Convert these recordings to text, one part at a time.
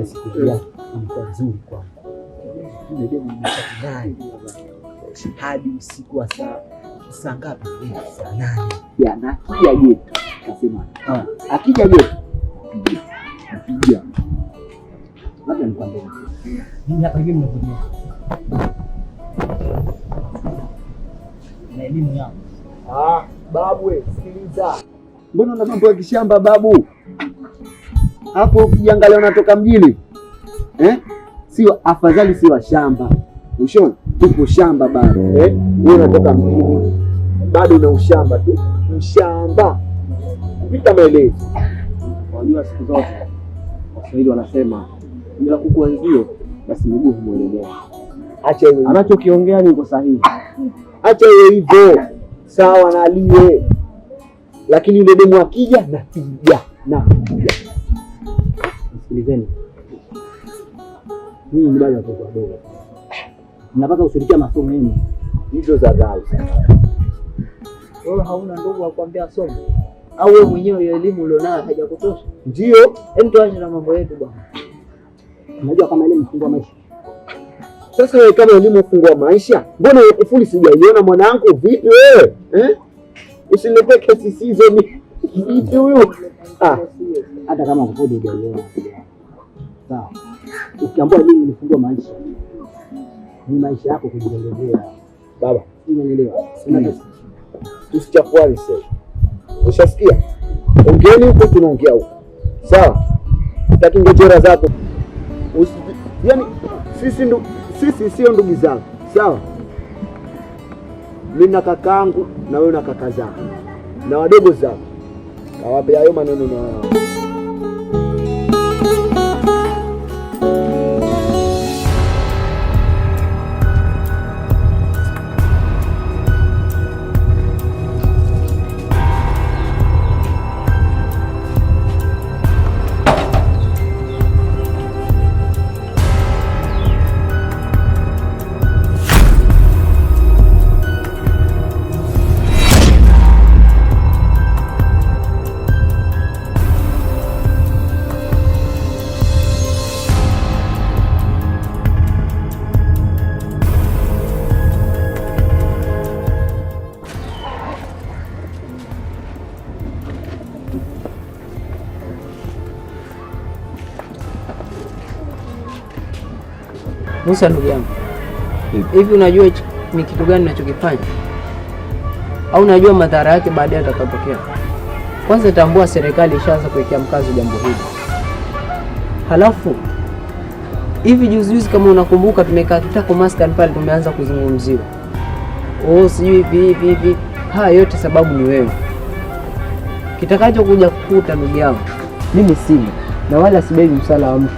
siku yake ilikuwa nzuri kwangu. Yule demu naye hadi usiku wa saa ngapi? Saa 8. Ya na akija yetu kasema akija yetu akija labda nikwambie mimi hapa hivi mnakuja na elimu yangu. Babu sikiliza, mbona una mambo ya kishamba babu? Hapo ukiangalia unatoka mjini sio afadhali, si wa shamba. Ushona tupo shamba bado wewe unatoka mjini bado una ushamba tu, mshamba vita maelezo. Unajua siku zote Waswahili wanasema bila kukuanzio basi mguu humuelekea. Acha hiyo, anachokiongea ni sahihi. Acha hiyo hivyo, sawa na aliye, lakini yule demu akija na tija na tija. Sikilizeni, mimi ni bado watoto wadogo, mnapata ushirikia masomo yenu hizo za gao. Wewe hauna ndugu wa kuambia somo, au wewe mwenyewe hiyo elimu ulionayo haijakutosha? Ndio, hem, tuache na mambo yetu bwana. Unajua kama elimu fungua maisha. Sasa wewe kama elimu fungua maisha, mbona kufuli sijaiona mwanangu? Vipi wewe? Usiniletee kesi hizo vipi huyu? Hata kama kufuli hujaiona. Sawa. Ukiambiwa elimu ni fungua maisha, ni maisha yako kujitegemea. Baba, unielewa? Tusichafuane sasa. Ushasikia? Ongeeni huko, tunaongea huko. Sawa? Sitaki ngojera zako. Yaani sisi sio ndugu zangu. Sawa? Mimi na kakaangu na wewe na kaka zako na wadogo zako. Kawape hayo maneno na Musa, ndugu yangu, hivi unajua ni kitu gani ninachokifanya? Au unajua madhara yake baadaye yatakapotokea? Kwanza tambua, serikali ishaanza kuwekea mkazo jambo hili. Halafu hivi juzi kama unakumbuka, tumekaa kitako maskani pale, tumeanza kuzungumziwa sijui hivi. Haya yote sababu ni wewe. Kitakacho kuja kukuta, ndugu yangu, mimi sina na wala sibebi msala wa mtu.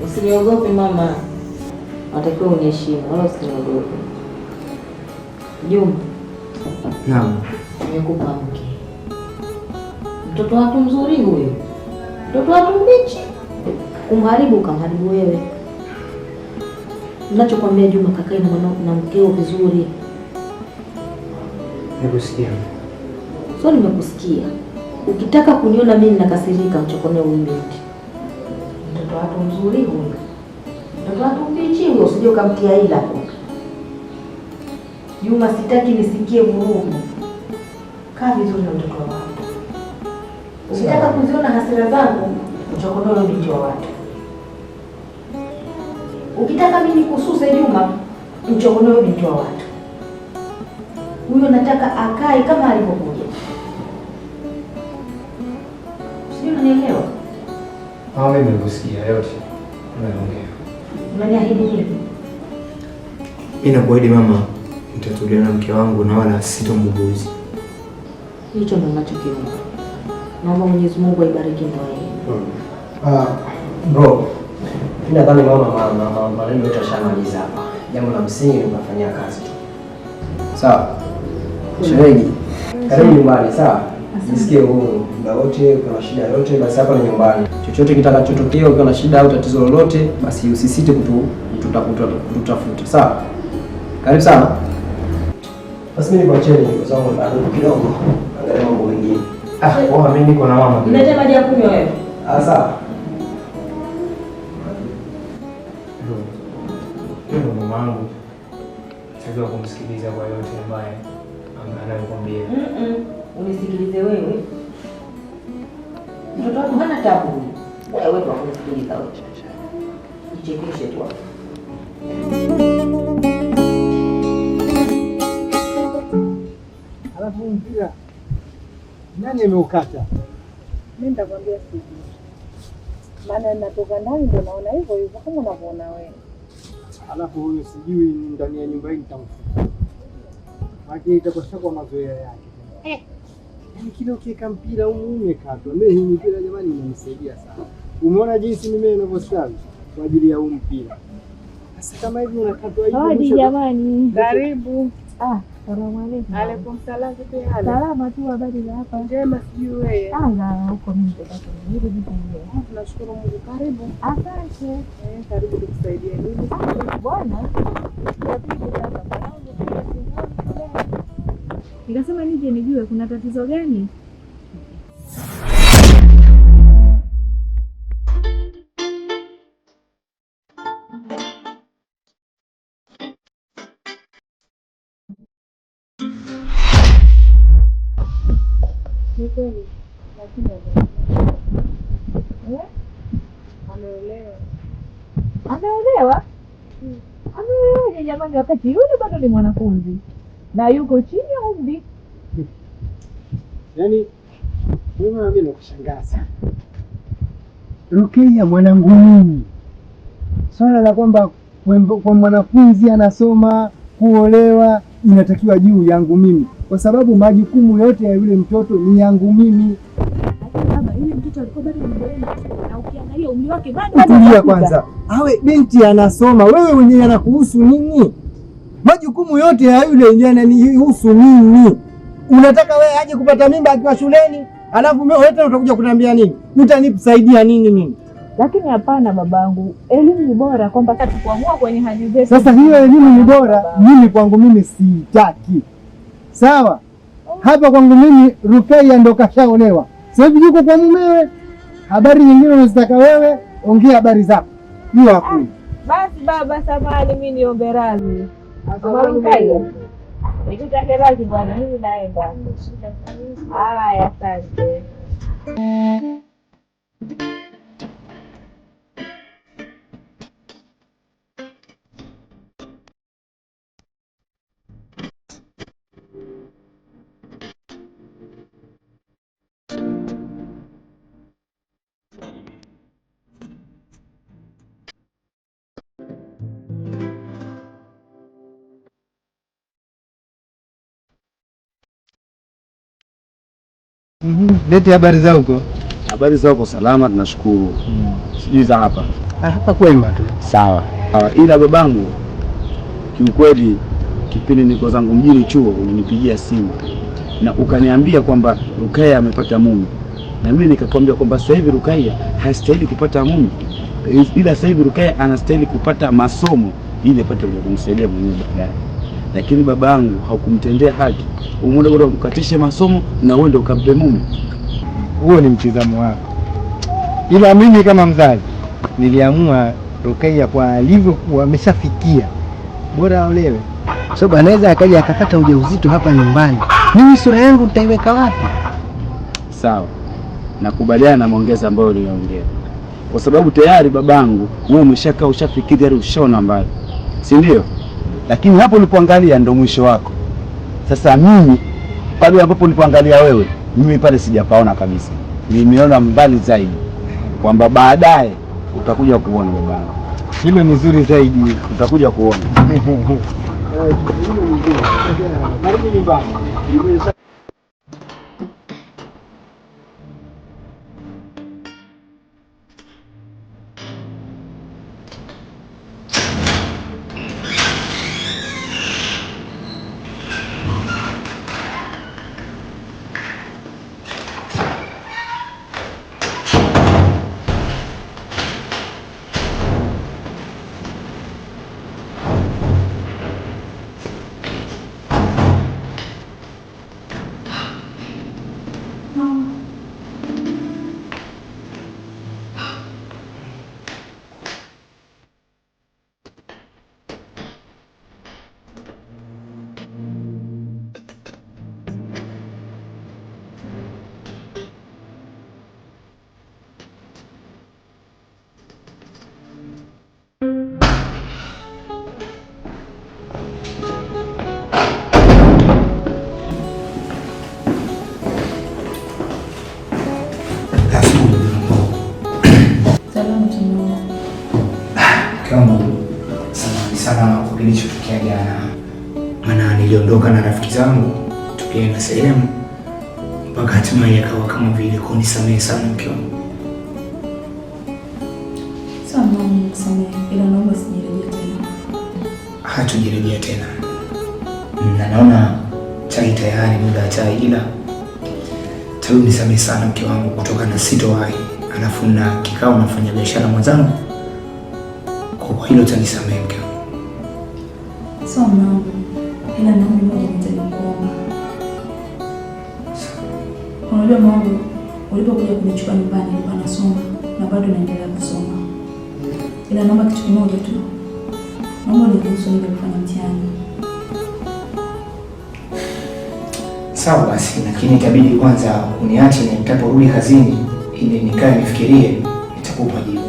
Usiniogope mama, unatakiwa uniheshimu, wala usiniogope. Juma. Naam. Nimekupa mke. Mtoto wako mzuri huyo. Mtoto wako mbichi. Kumharibu kamharibu wewe. Ninachokwambia Juma, kakae na mkeo vizuri. Nimekusikia. Sio nimekusikia. Ukitaka kuniona mimi nakasirika, mchokonee huyu binti. Mtoto wako mzuri huyo. Mtoto wako mbichi huyo, usije ukamtia ila. Juma, sitaki nisikie vurugu. Kaa vizuri na mtoto wako. Ukitaka kuziona hasira zangu, mchokonee huyo binti wa watu. Ukitaka mimi nikususe Juma, mchokonee huyo binti wa watu. Huyo nataka akae kama alipokuja. Sio, unanielewa? Mimi nimekusikia yote. Unaniahidi nini? Mimi nakuahidi mama, nitatulia na mke wangu na wala sitombuguzi. Hicho ndo ninachokiona. Naomba Mwenyezi Mungu aibariki ndoa yenu. Bro, mimi nadhani mama maneno yote ashamaliza hapa. Jambo la msingi ni kufanyia kazi tu. Sawa? Shemeji, karibu nyumbani, sawa? Jisikie huru muda wote, ukiwa na shida yoyote basi hapa ni nyumbani. Chochote kitakachotokea, ukiwa na shida au tatizo lolote, basi usisite kututafuta, sawa? Karibu sana. Basi mimi nikwacheni kwa sababu bado kidogo angalia mambo mengine. Mimi niko na mama. Nilete maji ya kunywa wewe. Sawa. Ndio mamangu. Sasa kumsikiliza kwa yote ambaye anayokuambia. Unisikilize wewe. Mtoto wako hana tabu. Wewe tu akusikiliza wewe. Jichekeshe tu. Alafu mpira nani ameukata? Mimi nitakwambia sisi. Maana ninatoka ndani ndio naona hivyo hivyo kama unavyoona wewe. Alafu huyo sijui ndani ya nyumba hii nitamfuta. Maana itakuwa kwa mazoea yake. Yaani kile ukiweka mpira umekatwa. Mimi hii mpira jamani inanisaidia sana. Umeona jinsi mimea inavyostawi kwa ajili ya huu mpira. Sasa kama hivi unakatwa hivi. Hadi jamani. Karibu. Salamu alaykum. Alaykum salaam. Salama tu, habari za hapa? Njema, sijui wewe. Huko mimi ndio tunashukuru Mungu. Karibu. Asante. Karibu tukusaidie nini? Bwana. Nikasema nije nijue kuna tatizo gani? Anaelewa? Anaelewa jamani, wakati yule bado ni mwanafunzi na yuko chini ya umri. Yaani mimi nakushangaa sana. Rukia mwanangu mimi. Swala la kwamba kwa mwanafunzi anasoma kuolewa inatakiwa juu yangu mimi, kwa sababu majukumu yote ya yule mtoto ni yangu mimi. Baba, yule mtoto alikuwa bado mdogo na ukiangalia umri wake bado. Tulia kwanza. Awe binti anasoma, wewe mwenyewe anakuhusu nini? Majukumu yote ya yule yananihusu mimi. Unataka wewe aje kupata mimba akiwa shuleni? Alafu wewe utakuja kuniambia nini? Utanisaidia nini mimi? Lakini hapana babangu, elimu ni bora kwamba tukuamua kwenye hali zetu. Sasa hiyo elimu ni bora, mimi kwangu mimi sitaki. Sawa? Hapa kwangu mimi Rukia ndo kashaolewa. Sasa hivi yuko kwa mumewe. Habari nyingine unazitaka wewe, ongea habari zako. Hiyo hakuna. Basi baba, samahani mimi niombe radhi. Rukia. Nikutake radhi bwana, mimi naenda. Haya, asante. Lete habari za huko. Habari za huko salama, tunashukuru. Sijui za hapa. Hapa kwema tu. Sawa. Ila babangu, kiukweli kipindi niko zangu mjini chuo ulinipigia simu na ukaniambia kwamba Rukia amepata mume. Na mimi nikakwambia kwamba sasa hivi Rukia hastahili kupata mume. Ila sasa hivi Rukia anastahili kupata masomo ili apate kumsaidia mwenyewe baadaye. Lakini babangu haukumtendea haki. Umeenda bora ukatishe masomo na uende ukampe mume. Huo ni mtizamo wako. Ila mimi kama mzazi niliamua Rukia kwa alivyokuwa ameshafikia bora aolewe. Sababu anaweza akaja akapata ujauzito hapa nyumbani. Mimi sura yangu nitaiweka wapi? Sawa. Nakubaliana na maongezi ambayo uliongea. Kwa sababu tayari babangu wewe umeshakaa ushafikiri hadi ushaona mbali. Si ndio? Lakini hapo ulipoangalia ndo mwisho wako. Sasa mimi pale ambapo ulipoangalia wewe, mimi pale sijapaona kabisa. Nimeona mbali zaidi kwamba baadaye Utakuja kuona baba. Hilo ni zuri zaidi. Utakuja kuona. Karibu nyumbani. Samahani sana kwa kilichotokea jana, maana niliondoka na rafiki zangu tukienda sehemu mpaka hatimaye akawa kama vile. Kwa nisamehe sana mke wangu. Ila naomba sijirejea tena. Hatujirejea tena. Na naona chai tayari, muda wa chai, ila nisamehe sana mke wangu kutoka na sitowahi, alafu na kikao nafanya biashara mwenzangu. Kwa hilo utanisamehe mke wangu. Sawa mwanangu, ila naomba moja nitakuomba. Unajua mwanangu, ulipokuja kunichukua nyumbani nilikuwa nasoma na bado naendelea kusoma. Ila naomba kitu kimoja tu. Naomba niruhusu nije kufanya mtihani. Sawa basi, lakini itabidi kwanza uniache na nitaporudi kazini ili nikae nifikirie nitakupa jibu.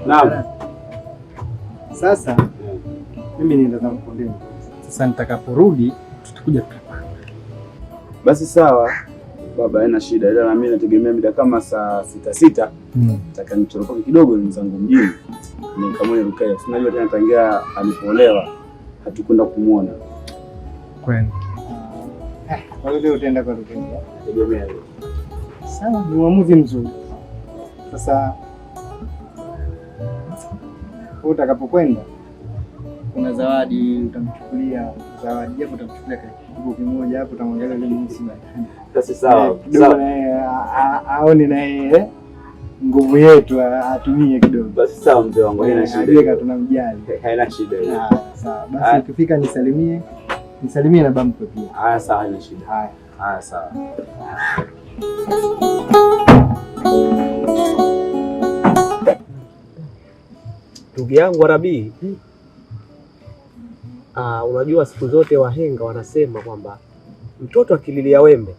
Naam. Sasa mimi nienda zangu kondeni. Sasa nitakaporudi tutakuja tukapanga. Basi sawa baba, haina shida, ila na mimi nategemea mida kama saa 6 nataka nitoroke kidogo ni zangu mjini. Nikamwone Rukaya. Unajua tena tangia alipoolewa hatukwenda kumuona. Kwani? Kwa hiyo leo utaenda kwa Rukaya. Nategemea hiyo. Sawa, ni uamuzi mzuri. Sasa utakapokwenda kuna zawadi utamchukulia, zawadi yako utamchukulia kitu kimoja hapo, utamwangalia ile msi bana. Basi sawa. Kidogo naye aone naye nguvu yetu atumie kidogo. Basi sawa mzee wangu, haina shida. Ajue tunamjali. Haina shida hiyo. Sawa. Basi ukifika nisalimie na bamko pia. Sawa, haina shida. Haya sawa. Ndugu yangu Arabii, unajua siku zote wahenga wanasema kwamba mtoto akililia wembe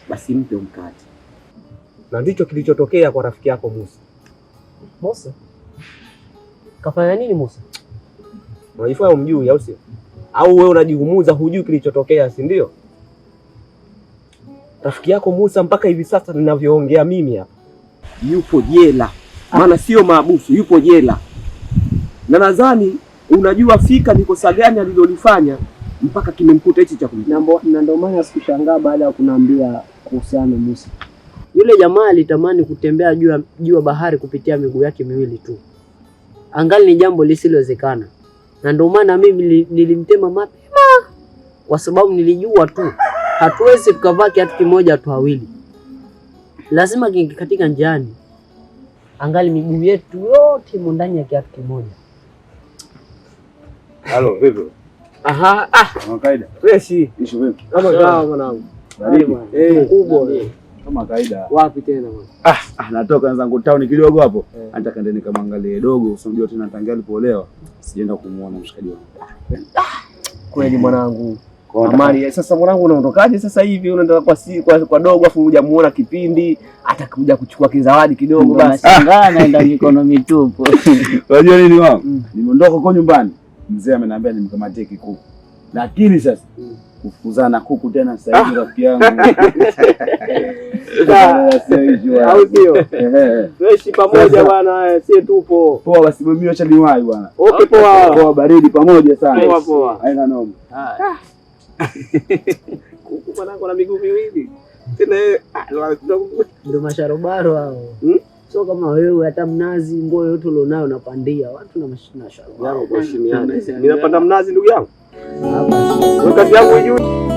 basi mpe mkate, na ndicho kilichotokea kwa rafiki yako Musa. Musa kafanya nini? Musa unajifanya umjui au sio? Au wewe unajihumuza hujui kilichotokea, si ndio? Rafiki yako Musa mpaka hivi sasa ninavyoongea mimi hapa yupo jela, maana sio maabusu, yupo jela. Na nadhani unajua fika ni kosa gani alilolifanya mpaka kimemkuta hichi cha kulipa. Na ndio maana sikushangaa baada ya kunaambia kuhusiana na Musa. Yule jamaa alitamani kutembea juu ya bahari kupitia miguu yake miwili tu. Angali ni jambo lisilowezekana. Na ndio maana mimi nilimtema mapema. Kwa sababu nilijua tu hatuwezi tukavaa kiatu kimoja tu hawili. Lazima katika njiani angali miguu yetu yote imo ndani ya kiatu kimoja. Halo, vipi? Kama kaida. Fresh. Ishu vipi? Sawa mwanangu. Karibu. Mkubwa. Kama kaida. Wapi tena bwana? Natoka zangu town kidogo hapo. Nataka ndeni kamwangalie dogo, unajua tena tangia alipoolewa. Sijaenda kumuona mshikaji wangu. Kweli mwanangu. Amani, sasa mwanangu unaondokaje sasa hivi? Unaenda kwa dogo afu hujamuona kipindi, atakuja kuchukua kizawadi kidogo basi. Nashangaa naenda mikono mitupu. Unajua nini wangu? Nimeondoka huko nyumbani. Mzee ameniambia nimkamatie kikuku. Lakini sasa kufukuzana kuku tena sasa hivi rafiki yangu. Au sio? Fresh pamoja bwana, si tupo. Poa basi mimi acha niwahi bwana. Okay poa. Poa baridi pamoja sana. Poa poa. Haina noma. Kuku mwanangu na miguu miwili. Tena Ndio masharobaro hao. So kama wewe hata mnazi nguo yote ulionayo unapandia watu na mashina sharobaro. Yangu kwa shimiana. Ninapanda mnazi ndugu yangu. Hapa. Kazi yangu juu.